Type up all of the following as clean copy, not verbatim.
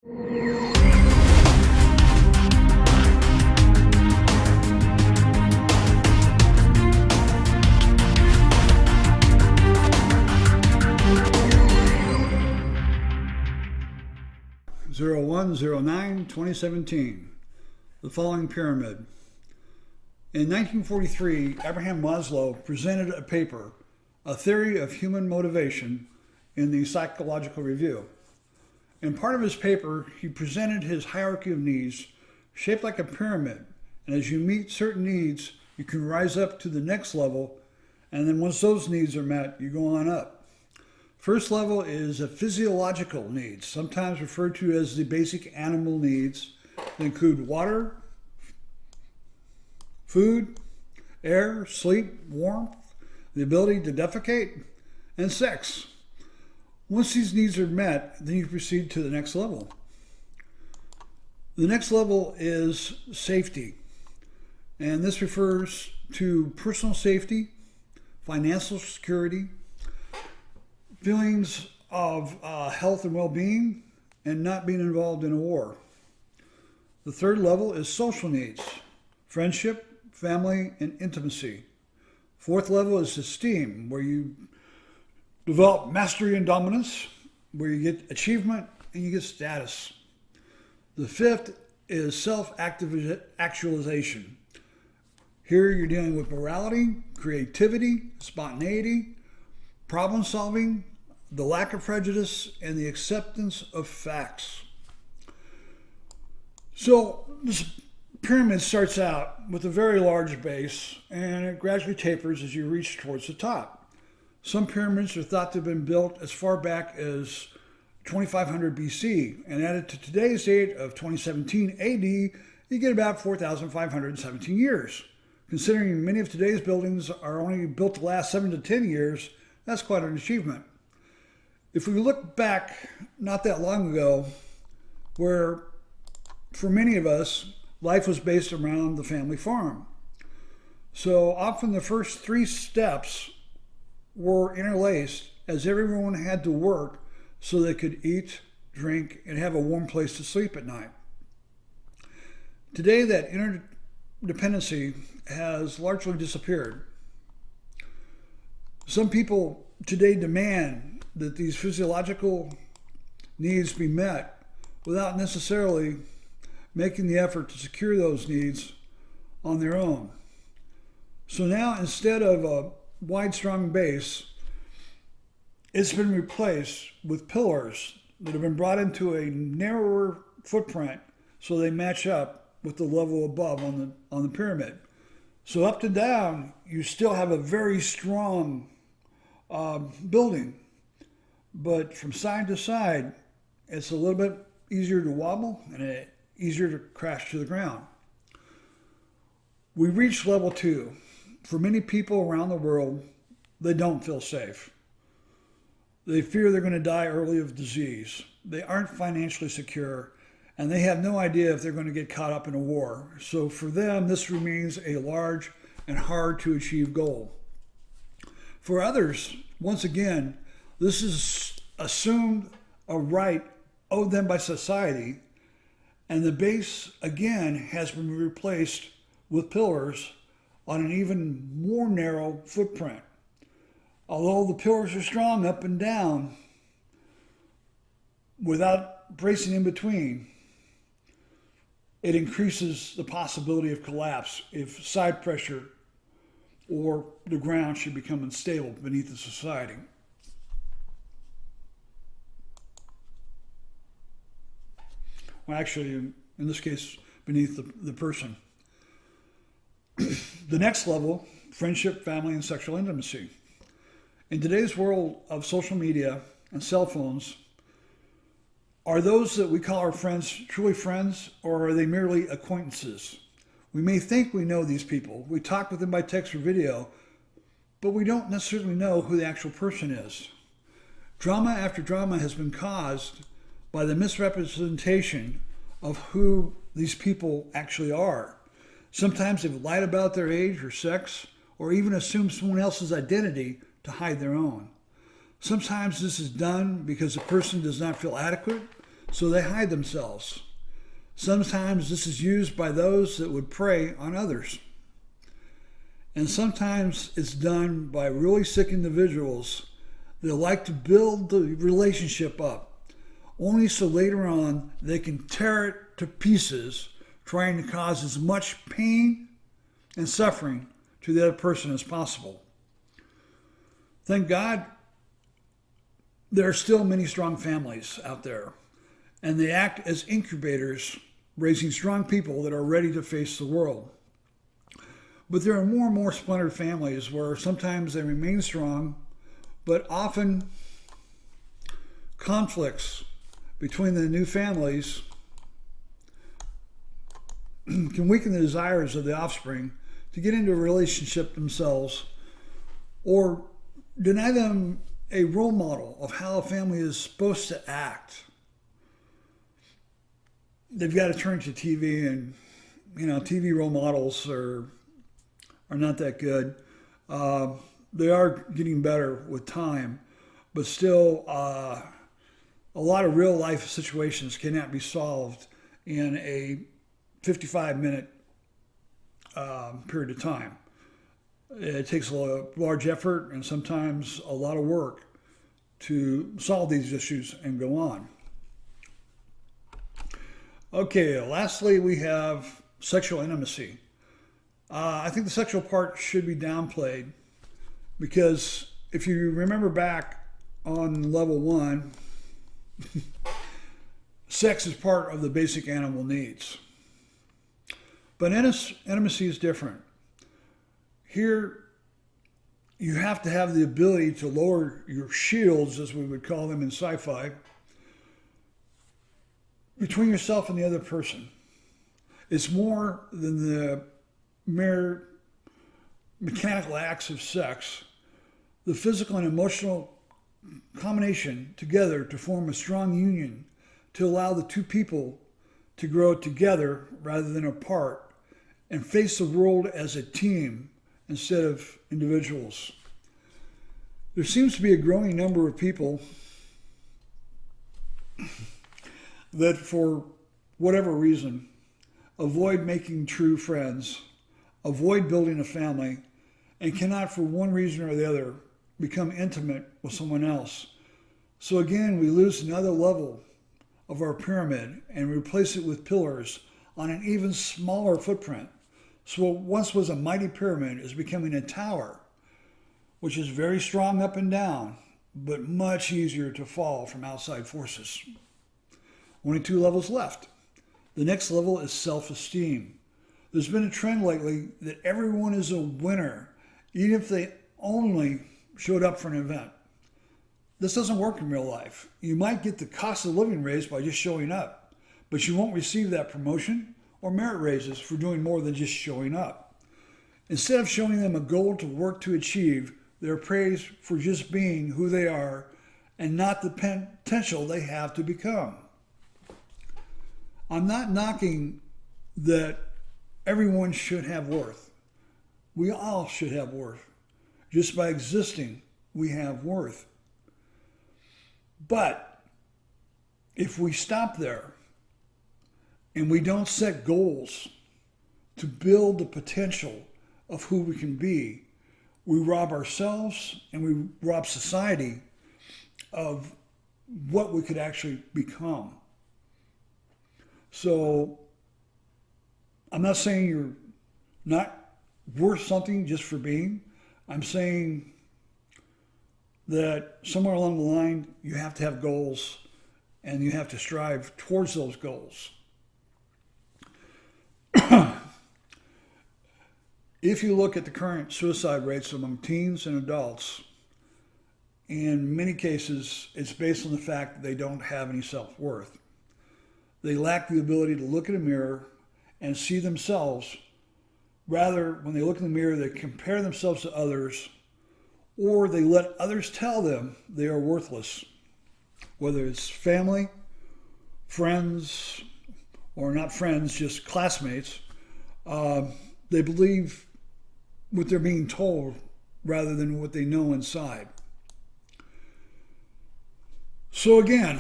(0109-2017). The following pyramid. In 1943, Abraham Maslow presented a paper, A Theory of Human Motivation, in the Psychological Review. In part of his paper, he presented his hierarchy of needs shaped like a pyramid, and as you meet certain needs, you can rise up to the next level, and then once those needs are met, you go on up. First level is a physiological needs, sometimes referred to as the basic animal needs. They include water, food, air, sleep, warmth, the ability to defecate, and sex. Once these needs are met, then you proceed to the next level. The next level is safety, and this refers to personal safety, financial security, feelings of health and well-being, and not being involved in a war. The third level is social needs, friendship, family, and intimacy. Fourth level is esteem, where you develop mastery and dominance, where you get achievement and you get status. The fifth is self-actualization. Here you're dealing with morality, creativity, spontaneity, problem solving, the lack of prejudice, and the acceptance of facts. So this pyramid starts out with a very large base, and it gradually tapers as you reach towards the top. Some pyramids are thought to have been built as far back as 2500 BC, and added to today's date of 2017 AD, you get about 4,517 years. Considering many of today's buildings are only built to last 7 to 10 years, that's quite an achievement. If we look back not that long ago, where for many of us, life was based around the family farm. So often the first 3 steps were interlaced, as everyone had to work so they could eat, drink, and have a warm place to sleep at night. Today, that interdependency has largely disappeared. Some people today demand that these physiological needs be met without necessarily making the effort to secure those needs on their own. So now, instead of a wide, strong base, it's been replaced with pillars that have been brought into a narrower footprint so they match up with the level above on the pyramid. So up to down, you still have a very strong building, but from side to side, it's a little bit easier to wobble and easier to crash to the ground. We reach level 2. For many people around the world, they don't feel safe. They fear they're going to die early of disease. They aren't financially secure, and they have no idea if they're going to get caught up in a war. So for them, this remains a large and hard to achieve goal. For others, once again, this is assumed a right owed them by society, and the base again has been replaced with pillars on an even more narrow footprint. Although the pillars are strong up and down without bracing in between, it increases the possibility of collapse if side pressure or the ground should become unstable beneath the society. Well, actually, in this case, beneath the person. The next level, friendship, family, and sexual intimacy. In today's world of social media and cell phones, are those that we call our friends truly friends, or are they merely acquaintances? We may think we know these people. We talk with them by text or video, but we don't necessarily know who the actual person is. Drama after drama has been caused by the misrepresentation of who these people actually are. Sometimes they've lied about their age or sex, or even assumed someone else's identity to hide their own. Sometimes this is done because the person does not feel adequate. so they hide themselves. Sometimes this is used by those that would prey on others. And sometimes it's done by really sick individuals that like to build the relationship up, only so later on they can tear it to pieces, trying to cause as much pain and suffering to the other person as possible. Thank God there are still many strong families out there, and they act as incubators, raising strong people that are ready to face the world. But there are more and more splintered families where sometimes they remain strong, but often conflicts between the new families can weaken the desires of the offspring to get into a relationship themselves, or deny them a role model of how a family is supposed to act. They've got to turn to TV, and TV role models are not that good. They are getting better with time, but still a lot of real life situations cannot be solved in a 55-minute period of time. It takes a large effort and sometimes a lot of work to solve these issues and go on. Okay, lastly, we have sexual intimacy. I think the sexual part should be downplayed because if you remember back on level 1, sex is part of the basic animal needs. But intimacy is different. Here, you have to have the ability to lower your shields, as we would call them in sci-fi, between yourself and the other person. It's more than the mere mechanical acts of sex. The physical and emotional combination together to form a strong union to allow the two people to grow together rather than apart and face the world as a team instead of individuals. There seems to be a growing number of people that, for whatever reason, avoid making true friends, avoid building a family, and cannot, for one reason or the other, become intimate with someone else. So again, we lose another level of our pyramid and replace it with pillars on an even smaller footprint. So what once was a mighty pyramid is becoming a tower, which is very strong up and down, but much easier to fall from outside forces. Only 2 levels left. The next level is self-esteem. There's been a trend lately that everyone is a winner, even if they only showed up for an event. This doesn't work in real life. You might get the cost of living raised by just showing up, but you won't receive that promotion or merit raises for doing more than just showing up. Instead of showing them a goal to work to achieve, they're praised for just being who they are and not the potential they have to become. I'm not knocking that everyone should have worth. We all should have worth. Just by existing, we have worth. But if we stop there and we don't set goals to build the potential of who we can be, we rob ourselves and we rob society of what we could actually become. So I'm not saying you're not worth something just for being. I'm saying that somewhere along the line, you have to have goals and you have to strive towards those goals. If you look at the current suicide rates among teens and adults, in many cases, it's based on the fact that they don't have any self-worth. They lack the ability to look in a mirror and see themselves. Rather, when they look in the mirror, they compare themselves to others, or they let others tell them they are worthless, whether it's family, friends, or not friends, just classmates. They believe what they're being told rather than what they know inside. So again,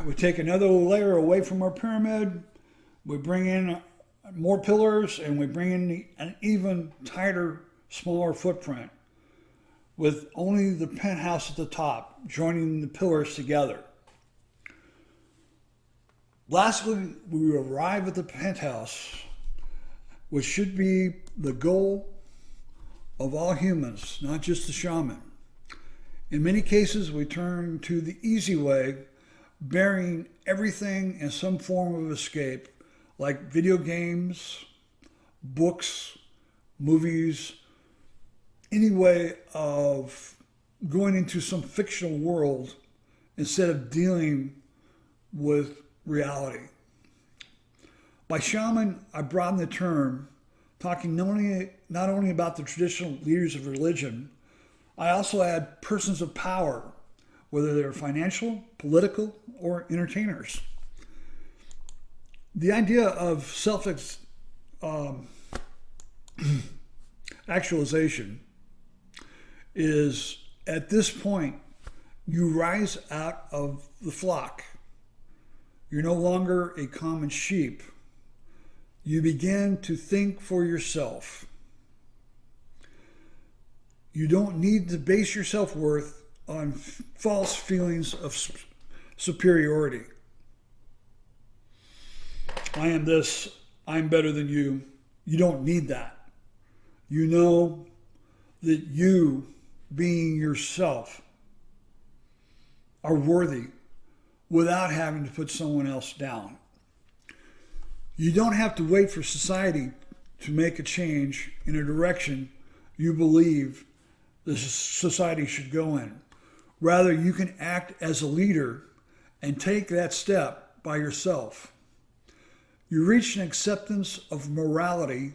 we take another layer away from our pyramid, we bring in more pillars, and we bring in an even tighter, smaller footprint with only the penthouse at the top joining the pillars together. Lastly, we arrive at the penthouse, which should be the goal of all humans, not just the shaman. In many cases, we turn to the easy way, burying everything in some form of escape, like video games, books, movies, any way of going into some fictional world instead of dealing with reality. By shaman, I broaden the term, talking not only about the traditional leaders of religion, I also add persons of power, whether they're financial, political, or entertainers. The idea of self-actualization is, at this point, you rise out of the flock. You're no longer a common sheep. You begin to think for yourself. You don't need to base your self-worth on false feelings of superiority. I am this, I'm better than you. You don't need that. You know that you, being yourself, are worthy without having to put someone else down. You don't have to wait for society to make a change in a direction you believe the society should go in. Rather, you can act as a leader and take that step by yourself. You reach an acceptance of morality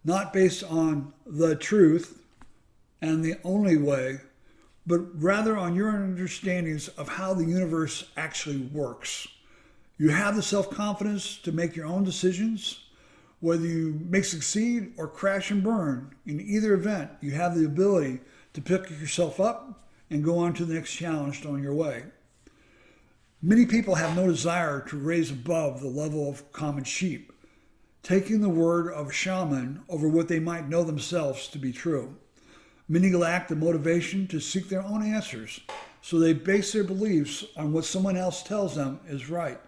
not based on the truth and the only way, but rather on your understandings of how the universe actually works. You have the self-confidence to make your own decisions. Whether you may succeed or crash and burn, in either event, you have the ability to pick yourself up and go on to the next challenge on your way. Many people have no desire to raise above the level of common sheep, taking the word of a shaman over what they might know themselves to be true. Many lack the motivation to seek their own answers, so they base their beliefs on what someone else tells them is right.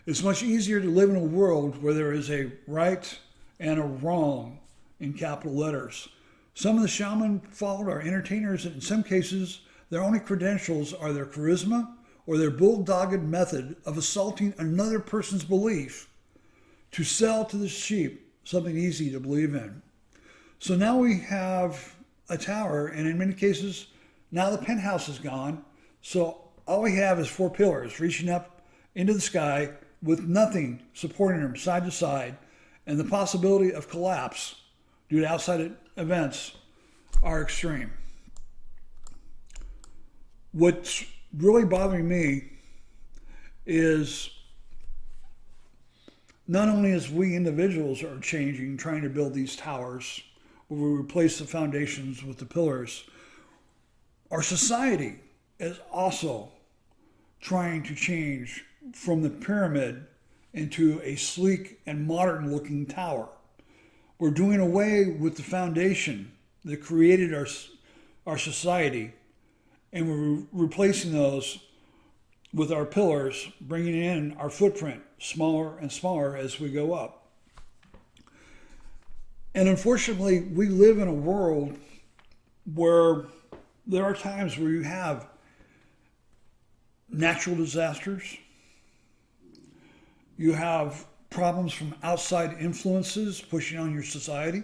It's much easier to live in a world where there is a right and a wrong in capital letters. Some of the shaman followed are entertainers, and in some cases, their only credentials are their charisma or their bulldogged method of assaulting another person's belief to sell to the sheep something easy to believe in. So now we have a tower, and in many cases, now the penthouse is gone. So all we have is 4 pillars reaching up into the sky with nothing supporting them side to side, and the possibility of collapse due to outside events are extreme. What's really bothering me is not only as we individuals are changing, trying to build these towers, where we replace the foundations with the pillars, our society is also trying to change from the pyramid into a sleek and modern looking tower. We're doing away with the foundation that created our society, and we're replacing those with our pillars, bringing in our footprint smaller and smaller as we go up. And unfortunately, we live in a world where there are times where you have natural disasters, you have problems from outside influences pushing on your society,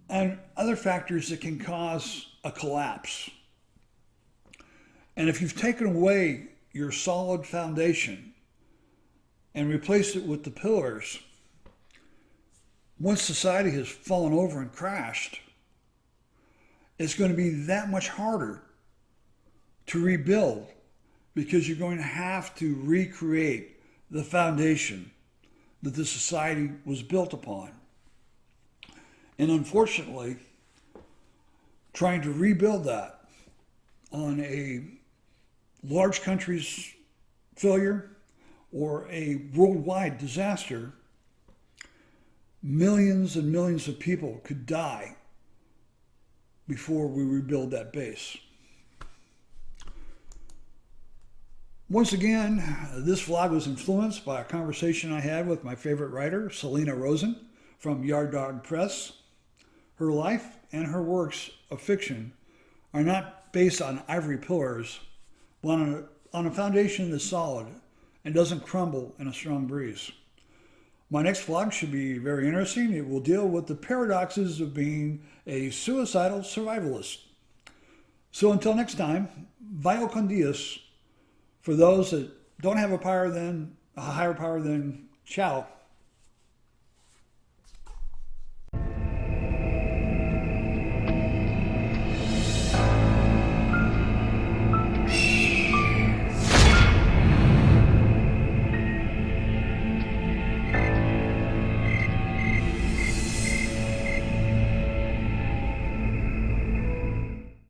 and other factors that can cause a collapse. And if you've taken away your solid foundation and replaced it with the pillars, once society has fallen over and crashed, it's going to be that much harder to rebuild, because you're going to have to recreate the foundation that the society was built upon. And unfortunately, trying to rebuild that on a large country's failure or a worldwide disaster, millions and millions of people could die before we rebuild that base. Once again, this vlog was influenced by a conversation I had with my favorite writer, Selena Rosen from Yard Dog Press. Her life and her works of fiction are not based on ivory pillars, but on a foundation that's solid and doesn't crumble in a strong breeze. My next vlog should be very interesting. It will deal with the paradoxes of being a suicidal survivalist. So until next time, vaya con Dios. For those that don't have a higher power than ciao.